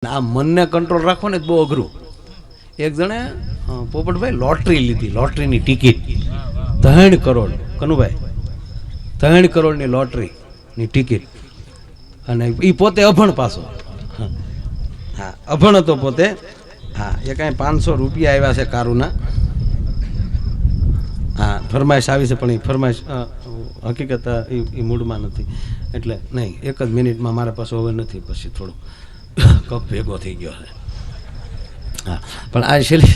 આ મનને કંટ્રોલ રાખવો ને બહુ અઘરું. એક જણે પોપટભાઈ લોટરી લીધી, લોટરીની ટિકિટ 3 કરોડ. કનુભાઈ 3 કરોડની લોટરીની ટિકિટ, અને એ પોતે અભણ પાછો. હા, અભણ હતો પોતે. હા, એ કાંઈ 500 રૂપિયા આવ્યા છે કારુના. હા, ફરમાઈશ આવી છે, પણ એ ફરમાઈશ હકીકત એ મૂડમાં નથી, એટલે નહીં. 1 જ મિનિટમાં મારા પાસે હવે નથી, પછી થોડું કપ ભેગો થઈ ગયો છે. હા, પણ આ છેલ્લી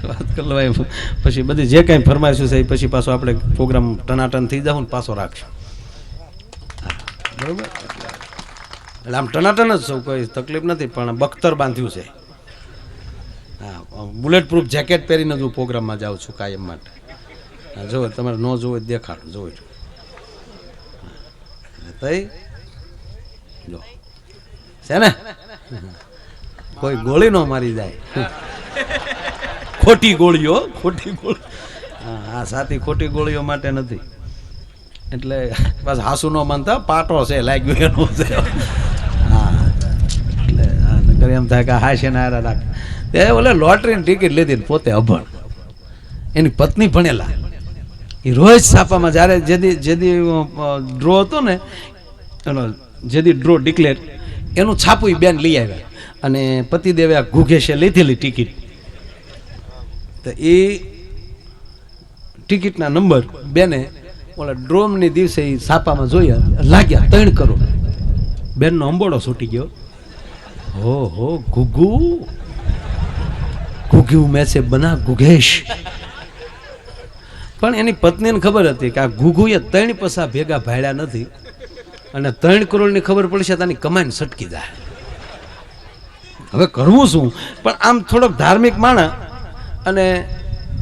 વાત કરી લો, પછી બધી જે કાંઈ ફરમાઈશું છે એ પછી પાછો આપણે પ્રોગ્રામ ટનાટન થઈ જાવ ને પાછો રાખશું. બરાબર, એટલે આમ ટનાટન જ સૌ કોઈ તકલીફ નથી, પણ બખ્તર બાંધ્યું છે. હા, બુલેટ પ્રૂફ જેકેટ પહેરીને જ હું પ્રોગ્રામમાં જાઉં છું કાયમ માટે. હા, જોવો તમારે ન જોવો દેખાડું, જોવો તઈ જો છે ને, કોઈ ગોળી ન મારી જાય. ખોટી ગોળીઓ, ખોટી ગોળી. હા, સાથી ખોટી ગોળીઓ માટે નથી. એટલે બસ હાસુ ન માનતા, પાટો છે લાગ્યો એનો છે. હા, એટલે એમ થાય કે હાશે ને હારા રાખ. એ ઓલે લોટરીની ટિકિટ લીધી ને પોતે અભણ, એની પત્ની ભણેલા. એ રોજ છાપામાં જ્યારે જેદી ડ્રો હતો ને, એનો જેદી ડ્રો ડિક્લેર, એનું છાપું બેન લઈ આવ્યા, અને પતિદેવે આ ઘુઘેશે લીધેલી ટિકિટ. તો એ ટિકિટના નંબર બેને ઓલા ડ્રોમની દિવસે એ છાપામાં જોયા, લાગ્યા 3 કરોડ. બેનનો અંબોડો છૂટી ગયો. હો ઘુઘુ ઘુઘ્યું મેં છે બના ઘુઘેશ. પણ એની પત્નીને ખબર હતી કે આ ઘુઘુએ 3 પૈસા ભેગા ભાડ્યા નથી, અને 3 કરોડની ખબર પડશે તાની કમાઈને સટકી જાય. હવે કરવું શું? પણ આમ થોડોક ધાર્મિક માણસ, અને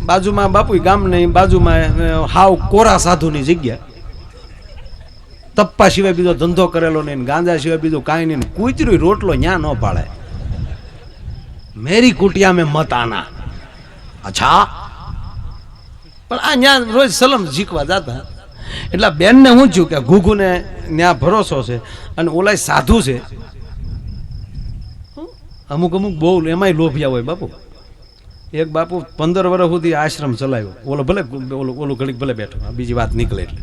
બાજુમાં બાપુ ગામ નહીં, બાજુમાં હાવ કોરા સાધુની જગ્યા, તપ્પા સિવાય બીજો ધંધો કરેલો નહીં, ગાંજા સિવાય બીજું કાંઈ નહીં, કૂતરી રોટલો ન્યા ન પાડે. મેરી કુટિયા મેં મત આના. અચ્છા, પણ આ ન્યા રોજ સલમ શીખવા જતા. એટલે બેનને હું છું કે ઘુઘુને ન્યા ભરોસો છે, અને ઓલા સાધુ છે. અમુક બહુ એમાંય લોભિયા હોય બાપુ. એક બાપુ 15 વર્ષ સુધી આશ્રમ ચલાવ્યો. ઓલો ભલે ઓલું ઘડીક ભલે બેઠો, બીજી વાત નીકળે એટલે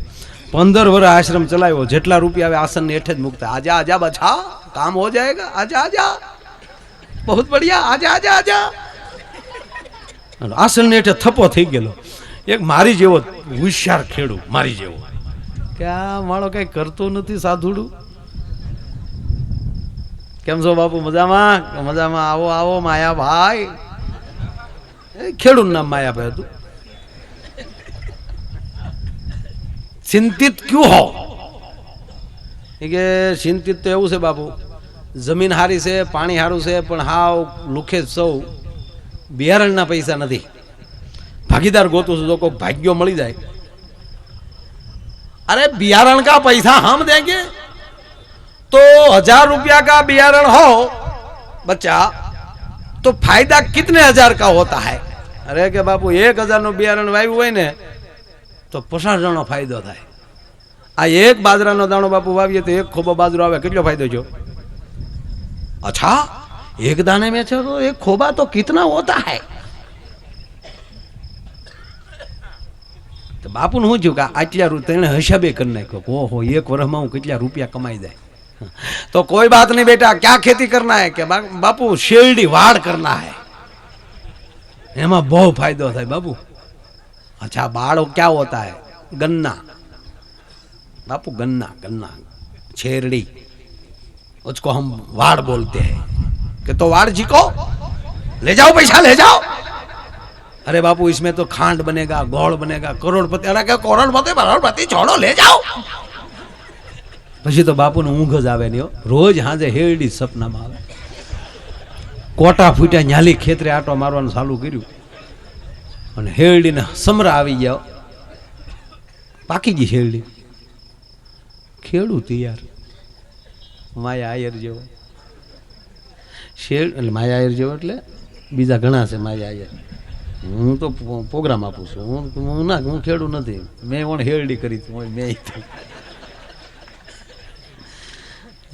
15 વર્ષ આશ્રમ ચલાવ્યો. જેટલા રૂપિયા આવે આસનની હેઠે જ મૂકતા. આજા આજા બચ્ચા, કામ હો જાયેગા, આજા આજા, બહુ બઢિયા, આજા આજા આજા. આસનની હેઠે થપ્પો થઈ ગયેલો. એક મારી જેવો હોશિયાર ખેડૂ, મારી જેવો, કે આ માળો કઈ કરતો નથી સાધુડું. કેમ છો બાપુ? મજામાં? મજામાં, આવો આવો માયાભાઈ. ખેડૂત નામ માયાભાઈ હતું. ચિંતિત ક્યું હો? કે ચિંતિત તો એવું છે બાપુ, જમીન હારી છે, પાણી હારું છે, પણ હાવ લુખે સૌ, બિયારણના પૈસા નથી. ભાગીદાર ગોતું છું, તો કોઈ ભાગ્યો મળી જાય. अरे बियारण का पैसा हम देंगे तो 1000 रुपया का बियारण हो बच्चा, तो फायदा कितने 1000 का होता है? अरे के बापू 1000 નું બિયારણ વાવ્યું હોય ને તો 50 જણનો ફાયદો થાય. આ એક બાજરાનો દાણો બાપુ વાવીએ તો 1 ખોબો બાજરો આવે, કેટલો ફાયદો જો? अच्छा, एक दाने में तो 1 खोबा तो कितना होता है? તો બાપુ હું છું કે આટલા રૂપિયા હિસાબે કરી નાખ્યો. ઓહો, 1 વર્ષમાં હું કેટલા રૂપિયા કમાઈ જાય. तो कोई बात नहीं बेटा, क्या खेती करना है? કે બાપુ શેરડી વાડ કરના है, એમાં બહુ ફાયદો થાય બાપુ. अच्छा, बाड़ क्या होता है? गन्ना बापू, गन्ना गन्ना छेरड़ी, उसको हम वाड़ बोलते हैं. कि तो वाड़ जी को ले जाओ, पैसा ले जाओ. अरे बापू इसमें तो खांड बनेगा, गोड़ बनेगा, करोड़पति. अरे क्या करोड़पति छोड़ो, ले जाओ. પછી તો બાપુને ઊંઘ જ આવે નહીં. રોજ હાજે હેરડી સપનામાં આવે. કોટા ફૂટ્યા, ન્યાલી ખેતરે આટો મારવાનું ચાલુ કર્યું, અને હેરડીને સમરા આવી ગયા, પાકી ગઈ હેરડી. ખેડૂત યાર, માયા આયર જેવો શેર, એટલે માયા આયર જેવો એટલે બીજા ઘણા છે માયા આયર. હું તો પ્રોગ્રામ આપું છું, હું ખેડૂત નથી. મેં ઓણ હેરડી કરી મેં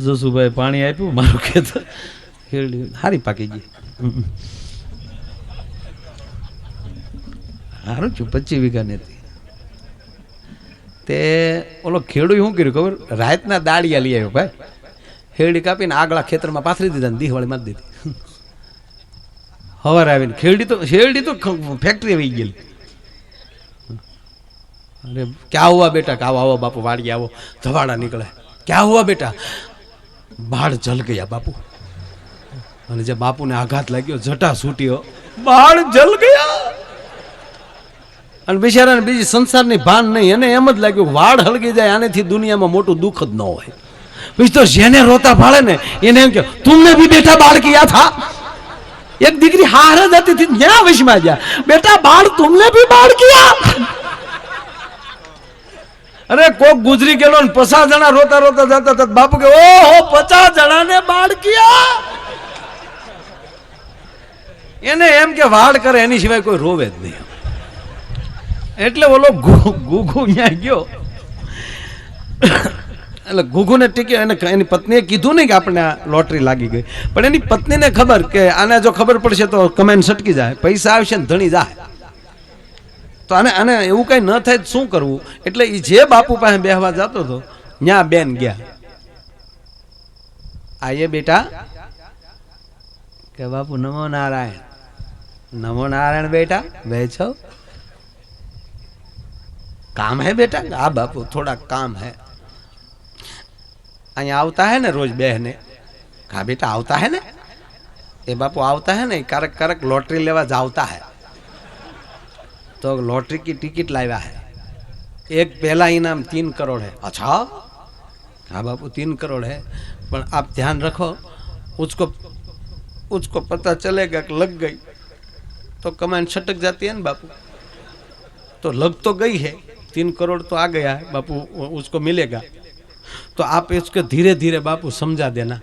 જસુભાઈ પાણી આપ્યું, મારું ખેતર શેરડી હારી પાકી ગઈ. સારું છું 25 વીઘા નથી. તે ઓલો ખેડૂત શું કર્યું ખબર, રાતના દાળિયા લઈ આવ્યો ભાઈ, શેરડી કાપીને આગલા ખેતરમાં પાથરી દીધા ને દિવાળી મારી દીધી. સવારે આવીને શેરડી તો ફેક્ટરી આવી ગયેલી. અરે ક્યાં હુआ બેટા, આવો આવો બાપુ વાડી આવો, ધવાડા નીકળે. ક્યાં હુआ બેટા, બાળ જલ ગયા બાપુ. અને જે બાપુને આઘાત લાગ્યો, જટા છૂટ્યો, બાળ જલ ગયા. અને બિચારાને બીજી સંસારની ભાન નહીં, એને એમ જ લાગ્યું વાળ હળગી જાય આનેથી દુનિયામાં મોટું દુઃખ જ ન હોય. પછી તો જેને રોતા ભાળે ને એને એમ કે તુમને ભી બેટા બાળ કિયા થા. એક દીકરી હાર જ હતી, જ્યાં વશમાં ગયા, બેટા બાળ તુમને ભી બાળ કિયા. અરે કોક ગુજરી ગયેલો ને 50 જણા રોતા રોતા જતા હતા, બાપુ કે ઓહો 50 જણાને બાળ કિયા. એને એમ કે વાડ કરે એની સિવાય કોઈ રોવે જ નહીં. એટલે ઓલો ગુગુ ત્યાં ગયો, એટલે ગુગુને ટીક્યો. એની પત્નીએ કીધું નહીં કે આપણે આ લોટરી લાગી ગઈ, પણ એની પત્નીને ખબર કે આને જો ખબર પડશે તો કમેન્ટ સટકી જાય, પૈસા આવશે ને ધણી જાય. તો આને એવું કઈ ન થાય શું કરવું? એટલે એ જે બાપુ પાસે બેહવા જતો હતો ત્યાં બેન ગયા. આયે બેટા, કે બાપુ નમો નારાયણ. નમો नारायण बेटा, बैठो, काम है बेटा? हाँ बापू थोड़ा काम है. અહીંયા આવતા है ना रोज बहने? कहा बेटा આવતા है ना? ये बापू આવતા है ना, करक करक लॉटरी लेवा जावता है, तो लॉटरी की टिकट लाया है. एक पहला इनाम 3 करोड़ है. अच्छा, हाँ बापू 3 करोड़ है, पर आप ध्यान रखो, उसको पता चलेगा कि लग गई तो कमांड छटक जाती है ना बापू. तो लग तो गई है, 3 करोड़ तो आ गया है बापू, उसको मिलेगा. तो आप इसको धीरे धीरे बापू समझा देना,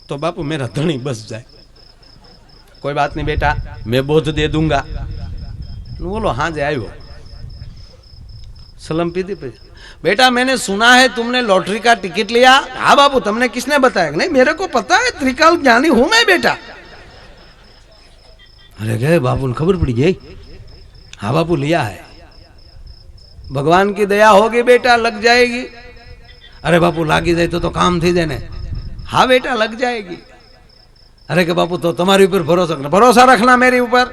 तो बापू मेरा धनी बस जाए. कोई बात नहीं बेटा, मैं बोझ दे दूंगा. बोलो हाँ जे आयो, सलम पी दी. बेटा मैंने सुना है तुमने लॉटरी का टिकट लिया. हाँ बापू, तुमने किसने बताया? नहीं मेरे को पता है, त्रिकाल ज्ञानी हूं मैं बेटा. अरे गए बापू ने खबर पड़ी गई. हाँ बापू लिया है, भगवान की दया होगी बेटा, लग जाएगी. अरे बापू लागी जाए तो काम थी जाए ने. हाँ बेटा लग जाएगी. अरे के बापू तो तुम्हारे ऊपर भरोसा रखना, मेरे ऊपर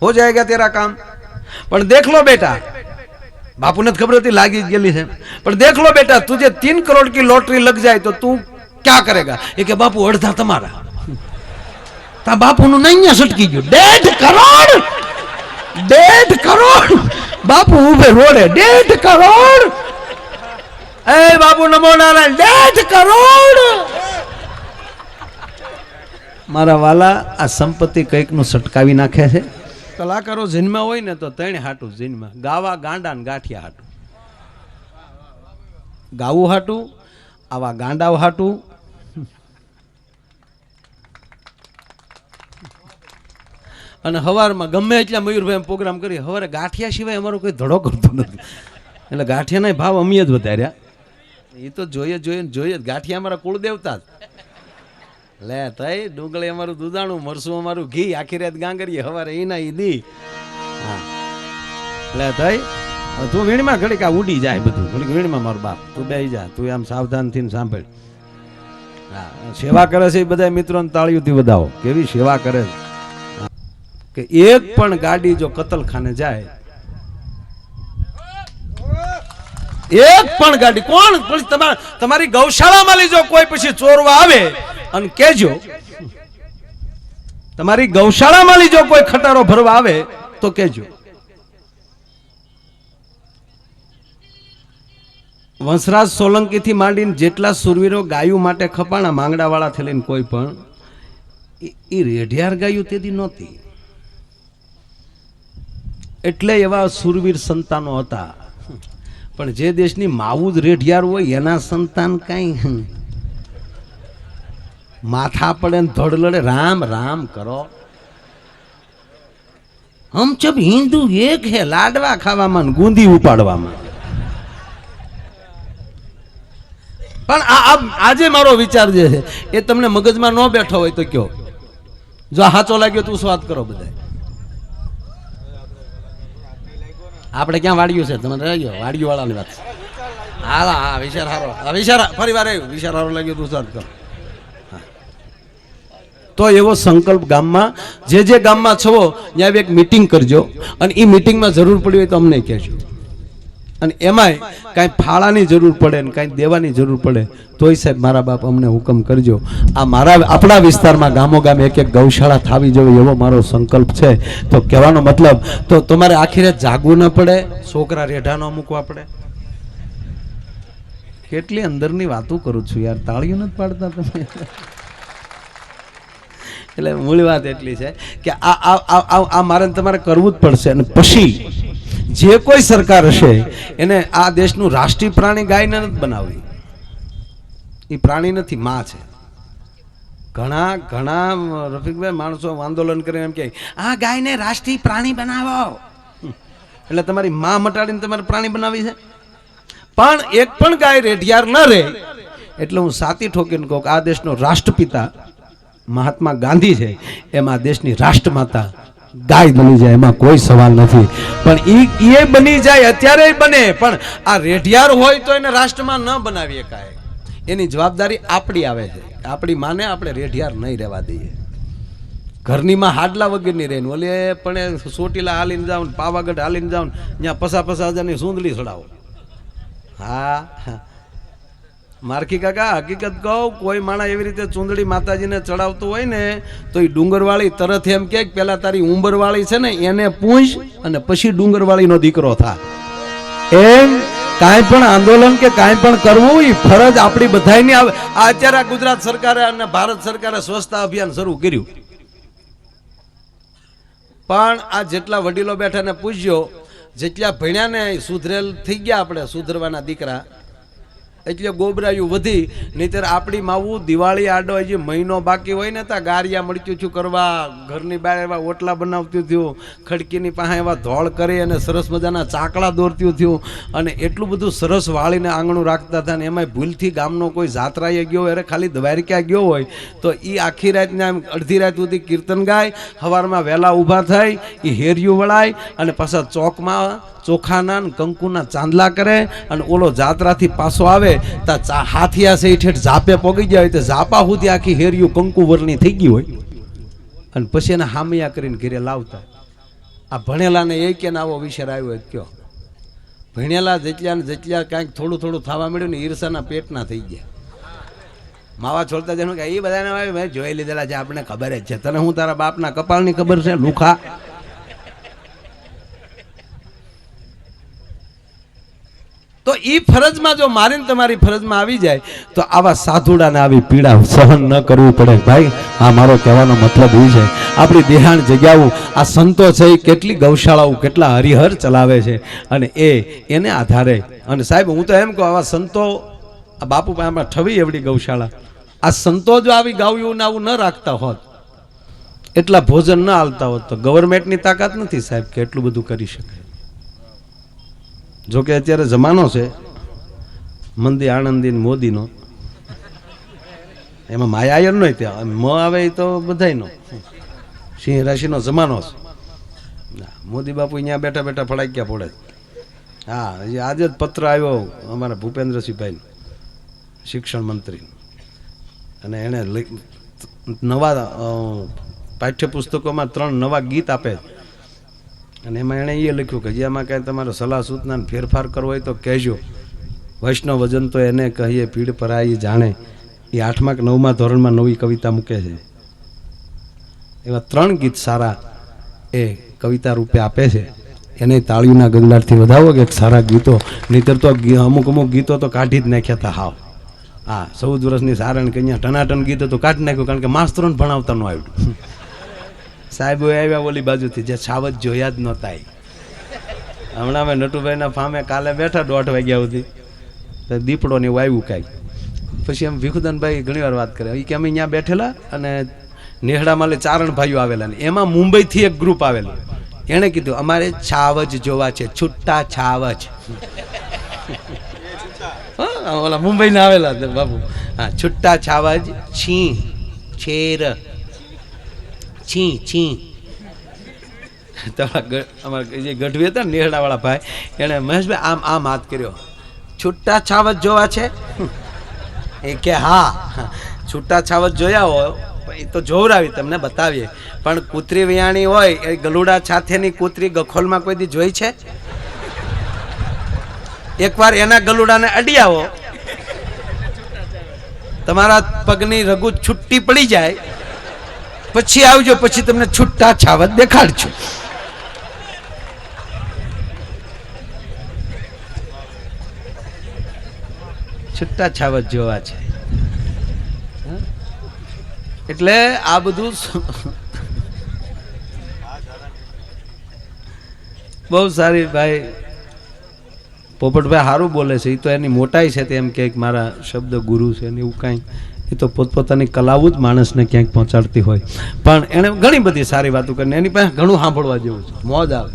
हो जाएगा तेरा काम. पर देख लो बेटा, बापू ने खबर थी लागी गेली है, पर देख लो बेटा, तुझे 3 करोड़ की लॉटरी लग जाए तो तू क्या करेगा? ये के बापू अड़धा तुम्हारा. ता बापू नु नहीं सटकी गयो. 1.5 करोड़ बापू उभे रोडे. 1.5 करोड़. ए बापू नमो नारायण. 1.5 करोड़. मारा वाला आ संपत्ति कईक नु सटकावी नाखे छे. कलाकारो जिनमा होय ने तो तेणे हाटू जिनमा गावा गांडा ने गाठिया हाटू. गावू हाटू, आवा गांडाव हाटू. અને હવારમાં ગમે એટલા મયુરભાઈ પ્રોગ્રામ કરી, હવારે ગાંઠિયા સિવાય અમારો કોઈ ધડો કરતો નથી. એટલે ગાંઠિયાના ભાવ અમે જ વધાર્યા. એ તો જોઈએ જ. ગાંઠિયા અમારા કુળદેવતા જ. લે તઈ ડુંગળી અમારું દૂધાણું, મરસું અમારું ઘી, આખી રાત ગાંગરીએ, હવારે એના ઈ દી. હા લે તઈ તું વીણમાં ઘડીક આ ઉડી જાય બધું. ઘડીક વીણમાં મારો બાપ, તું બેસી જા, તું આમ સાવધાન થઈને સાંભળ. હા સેવા કરે છે એ બધા મિત્રોને તાળીઓથી વધાવો, કેવી સેવા કરે છે. કે એક પણ ગાડી જો કતલખાને જાય, એક પણ ગાડી, કોણ તમારી ગૌશાળામાં લઈ જાઓ, કોઈ પછી ચોરવા આવે અને કેજો, તમારી ગૌશાળામાં લઈ જાઓ, કોઈ ખટારો ભરવા આવે તો કેજો. વંશરાજ સોલંકી થી માંડીને જેટલા સુરવીરો ગાયું માટે ખપાણા, માંગડા વાળા થી લઈને કોઈ પણ, એ રેઢિયાર ગાયું તેથી નહોતી. એટલે એવા સુરવીર સંતાનો હતા. પણ જે દેશની માવું જ રેઢિયાર હોય એના સંતાન કઈ માથા પડે ને ધડ લડે. રામ રામ કરો. હમ જબ હિન્દુ એક હે, લાડવા ખાવામાં, ગુંદી ઉપાડવામાં. પણ આજે મારો વિચાર જે છે એ તમને મગજમાં ન બેઠો હોય તો કયો, જો સાચો લાગ્યો તું વાત કરો બધા. આપણે ક્યાં વાડ્યું છે તમે રહી ગયો વાડ્યું વાળાની વાત. હા વિચાર સારો, વિચાર ફરી વાર આવ્યું, વિચાર સારો લાગ્યો તું વાત કરો. તો એવો સંકલ્પ ગામમાં જે ગામમાં છો ત્યાં એક મીટિંગ કરજો અને એ મીટિંગમાં જરૂર પડી હોય તો અમને કહેજો. અને એમાંય કાંઈ ફાળાની જરૂર પડે ને કાંઈ દેવાની જરૂર પડે તોય સાહેબ મારા બાપ અમને હુકમ કરજો. આ આપણા વિસ્તારમાં ગામો ગામ એક ગૌશાળા થાવી જોઈએ એવો મારો સંકલ્પ છે. તો કહેવાનો મતલબ તો તમારે આખી રાત જાગવું ન પડે, છોકરા રેઢા ન મૂકવા પડે. કેટલી અંદરની વાતો કરું છું યાર, તાળીઓ નથી પાડતા તમે. એટલે મૂળ વાત એટલી છે કે આ મારે તમારે કરવું જ પડશે. અને પછી જે કોઈ સરકાર હશે એને આ દેશનું રાષ્ટ્રીય પ્રાણી ગાયને નથી બનાવવી. એ પ્રાણી નથી, માં છે. ઘણા રફીકભાઈ માણસો આંદોલન કરીને એમ કે આ ગાયને રાષ્ટ્રીય પ્રાણી બનાવો, એટલે તમારી માં મટાડીને તમારે પ્રાણી બનાવી છે. પણ એક પણ ગાય રેઢિયાર ન રહે એટલે હું સાતી ઠોકીને કહું કે આ દેશનો રાષ્ટ્રપિતા મહાત્મા ગાંધી છે, એમાં દેશની રાષ્ટ્રમાતા ગાય બની જાય એમાં કોઈ સવાલ નથી. પણ એ બની જાય અત્યારે બને, પણ આ રેઢિયાર હોય તો એને રાષ્ટ્રમાં ન બનાવી શકાય. એની જવાબદારી આપણી આવે છે. આપણી માને આપણે રેઢિયાર નહીં રહેવા દઈએ. ઘરની માં હાડલા વગરની રહે ઓલે પણ ચોટીલા હાલીને જાવ, પાવાગઢ હાલીને જાવ, ત્યાં 50,000ની સૂંદલી ચડાવો. હા મારખી કાકા હકીકત કહું, કોઈ માણા એવી રીતે ચૂંદડી માતાજીને ચડાવતું હોય ને તો એ ડુંગરવાળી તરત એમ કે પેલા તારી ઉંબરવાળી છે ને એને પૂછ અને પછી ડુંગરવાળીનો દીકરો થા. એમ કાંઈ પણ આંદોલન કે કાંઈ પણ કરવું એ ફરજ આપણી બધાની આવે. આ અત્યારે ગુજરાત સરકારે અને ભારત સરકારે સ્વચ્છતા અભિયાન શરૂ કર્યું, પણ આ જેટલા વડીલો બેઠા ને પૂછ્યો, જેટલા ભણ્યા ને સુધરેલ થઈ ગયા, આપણે સુધરવાના દીકરા એટલે ગોબરાયું વધી. નહીંતર આપણી માવું દિવાળી આડો હજી મહિનો બાકી હોય ને ત્યાં ગારિયા મળતું થયું કરવા, ઘરની બહાર એવા ઓટલા બનાવતું થયું, ખડકીની પાસે એવા ધોળ કરી અને સરસ મજાના ચાકડા દોરતું થયું, અને એટલું બધું સરસ વાળીને આંગણું રાખતા હતા. ને એમાંય ભૂલથી ગામનો કોઈ જાત્રાએ ગયો અરે ખાલી દ્વારકા ગયો હોય તો એ આખી રાતના અડધી રાત સુધી કીર્તન ગાય, સવારમાં વહેલા ઊભા થાય, એ હેરિયું વળાય અને પાછા ચોકમાં ચોખાના કંકુના ચાંદલા કરે. અને ઓલો જાત્રાથી પાછો આવે તા હાથિયા છે ઠેઠ ઝાપે પોગી જાય તો ઝાપા સુધી આખી હેરિયું કંકુ વરની થઈ ગઈ હોય, અને પછી એને હામિયા કરીને ઘરે લાવતા. આ ભણેલાને એ કે આવો વિષય આવ્યો કયો, ભણેલા જેટલા ને જેટલા કાંઈક થોડું થોડું થવા મળ્યું ને ઈર્ષાના પેટના થઈ ગયા. માવા છોડતા જેનું કે એ બધાને મેં જોઈ લીધેલા છે, આપણે ખબર જ છે. તને હું તારા બાપના કપાળની ખબર છે લુખા? તો એ ફરજમાં જો મારીને તમારી ફરજમાં આવી જાય તો આવા સાધુડાને આવી પીડા સહન ન કરવી પડે. ભાઈ આ મારો કહેવાનો મતલબ એ છે, આપણી દેહાણ જગ્યાઓ આ સંતો છે એ કેટલી ગૌશાળાઓ કેટલા હરિહર ચલાવે છે, અને એને આધારે. અને સાહેબ હું તો એમ કહું આવા સંતો આ બાપુ પાસે ઠવી એવડી ગૌશાળા, આ સંતો જો આવી ગાયું ને આવું ન રાખતા હોત, એટલા ભોજન ન આલતા હોત તો ગવર્મેન્ટની તાકાત નથી સાહેબ કે એટલું બધું કરી શકે. જોકે અત્યારે જમાનો છે મંદી આણંદી મોદીનો, એમાં માયાયર નો ત્યાં મ આવે એ તો બધાયનો સિંહ રાશિનો જમાનો છે. મોદી બાપુ અહીંયા બેઠા બેઠા ફડાક્યા પડે. હા આજે જ પત્ર આવ્યો અમારા ભૂપેન્દ્રસિંહભાઈ શિક્ષણ મંત્રી, અને એણે નવા પાઠ્યપુસ્તકોમાં 3 નવા ગીત આપે, અને એમાં એણે એ લખ્યું કે જેમાં કાંઈ તમારે સલાહ સૂચના ફેરફાર કરવો હોય તો કહેજો. વૈષ્ણવ વજન તો એને કહીએ પીડ પરાઈ જાણે. એ 8મા કે 9મા ધોરણમાં નવી કવિતા મૂકે છે. એવા 3 ગીત સારા એ કવિતા રૂપે આપે છે. એને તાળીઓના ગગડાટથી વધાવો કે સારા ગીતો, નહીતર તો અમુક ગીતો તો કાઢી જ નાખ્યા હતા હાવ. હા 14 વર્ષની સારણ કે અહીંયા ટનાટન ગીતો તો કાઢી નાખ્યું, કારણ કે માસ્તરોને ભણાવતા ન આવડ્યું. સાહેબો આવ્યા ઓલી બાજુથી જે છાવત જોયા જ નહોતા. હમણાં અમે નટુભાઈના ફામે કાલે બેઠા 1:30 વાગ્યા સુધી, દીપડો ને એવું આવ્યું કાંઈ. પછી એમ ભીખુદાનભાઈ ઘણી વાર વાત કરે એ કે અમે અહીંયા બેઠેલા અને નેહડામાં ચારણ ભાઈઓ આવેલા, ને એમાં મુંબઈથી એક ગ્રુપ આવેલું. એણે કીધું અમારે છાવજ જોવા છે, છુટ્ટા છાવજ. હા ઓલા મુંબઈના આવેલા છે બાપુ. હા, છુટ્ટા છાવજ છી છેર છી છી. અમારા જે ગઢવી હતા ને નેહડાવાળા ભાઈ, એણે મહેશભાઈ આમ આમ હાથ કર્યો, છુટ્ટા છાવજ જોવા છે? એ કે હા, છૂટા છાવજ જોયા હોય એ તો જોવરાવી તમને બતાવીએ, પણ કૂતરી વિયાણી હોય એ ગલુડા સાથેની કૂતરી ગખોલમાં કોઈ દી જોઈ છે? એકવાર એના ગલુડાને અડી આવો, તમારા પગની રગુ છૂટી પડી જાય, પછી આવજો, પછી તમને છૂટા છાવજ દેખાડજો. છૂટા છાવજ જોવા છે. એટલે આ બધું બહુ સારી ભાઈ પોપટભાઈ સારું બોલે છે. એ તો એની મોટાઈ છે તે એમ કે મારા શબ્દ ગુરુ છે ને એવું કાંઈ, એ તો પોતપોતાની કલાઓ જ માણસને ક્યાંક પહોંચાડતી હોય. પણ એણે ઘણી બધી સારી વાતો કરીને એની પાસે ઘણું સાંભળવા જેવું છે, મોજ આવે.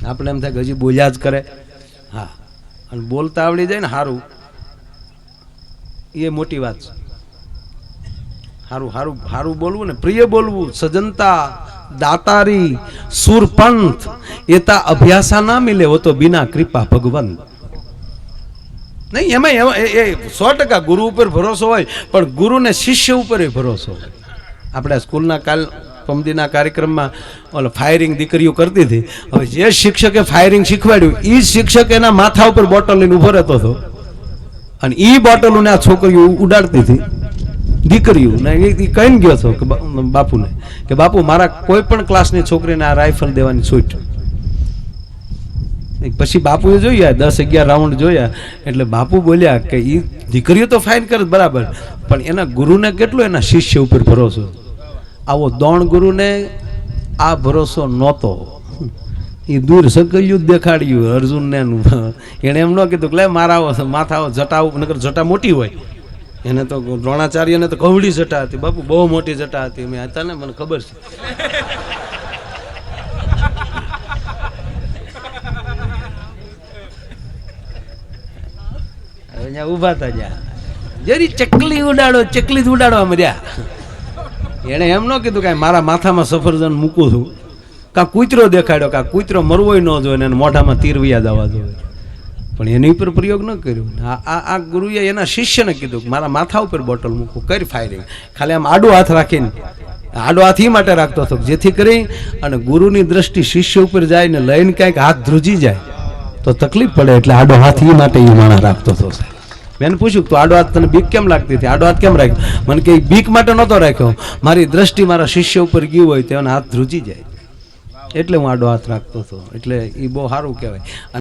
આપણે એમ થાય કે હજી બોલ્યા જ કરે. હા, અને બોલતા આવડી જાય ને સારું, એ મોટી વાત છે. હારું હારું હારું બોલવું ને પ્રિય બોલવું, સજનતા દાતારી સુરપંથ એતા અભ્યાસા ના મિલે હો તો બિના કૃપા ભગવંત. નહીં એમાં એ 100% ગુરુ ઉપર ભરોસો હોય, પણ ગુરુને શિષ્ય ઉપર ભરોસો હોય. આપણે સ્કૂલના પમદીના કાર્યક્રમમાં ઓલો ફાયરિંગ દીકરીઓ કરતી હતી. હવે જે શિક્ષકે ફાયરિંગ શીખવાડ્યું એ શિક્ષક એના માથા ઉપર બોટલ લઈને ઉભો રહેતો હતો, અને એ બોટલોને આ છોકરીઓ ઉડાડતી હતી. દીકરીઓ ને એ કહીને ગયો હતો કે બાપુને કે બાપુ મારા કોઈ પણ ક્લાસની છોકરીને આ રાઇફલ દેવાની છૂટ. પછી બાપુએ જોયા 10-11 રાઉન્ડ જોયા, એટલે બાપુ બોલ્યા કે એ દીકરીઓ તો ફાઇન કરે બરાબર, પણ એના ગુરુને કેટલો એના શિષ્ય ઉપર ભરોસો. આવો દોણ ગુરુને આ ભરોસો નહોતો. એ દૂર સકલ્યું દેખાડ્યું અર્જુનને. એણે એમ ન કીધું કે લે મારા માથા જટા, નકર જટા મોટી હોય. એને તો દ્રોણાચાર્યને તો કવડી જટા હતી બાપુ, બહુ મોટી જટા હતી. મેં હતા ને, મને ખબર છે. અહીંયા ઉભા હતા જ્યાં જરી ચકલી ઉડાડો, ચકલી જ ઉડાડવા મર્યા. એને એમ ન કીધું કે મારા માથામાં સફરજન મૂકું છું, કાં કૂતરો દેખાડ્યો, કાં કૂતરો મરવો ન જોઈએ ને મોઢામાં તીર વિયા જવા જોઈએ, પણ એની ઉપર પ્રયોગ ન કર્યો. આ ગુરુએ એના શિષ્યને કીધું કે મારા માથા ઉપર બોટલ મૂકું, કરી ફાયરિંગ. ખાલી આમ આડો હાથ રાખીને, આડો હાથ એ માટે રાખતો હતો જેથી કરી અને ગુરુની દ્રષ્ટિ શિષ્ય ઉપર જાય ને લઈને ક્યાંક હાથ ધ્રુજી જાય તો તકલીફ પડે, એટલે આડો હાથ એ માટે એ માણસ રાખતો હતો. મેં પૂછ્યું તો આડો હાથ તને બીક કેમ લાગતી હતી? આડો હાથ કેમ રાખ્યો? મને કે બીક માટે નહોતો રાખ્યો, મારી દ્રષ્ટિ મારા શિષ્ય ઉપર ગયું હોય તો એના હાથ ધ્રુજી જાય, એટલે હું આડો હાથ રાખતો હતો. એટલે એ બહુ સારું કહેવાય.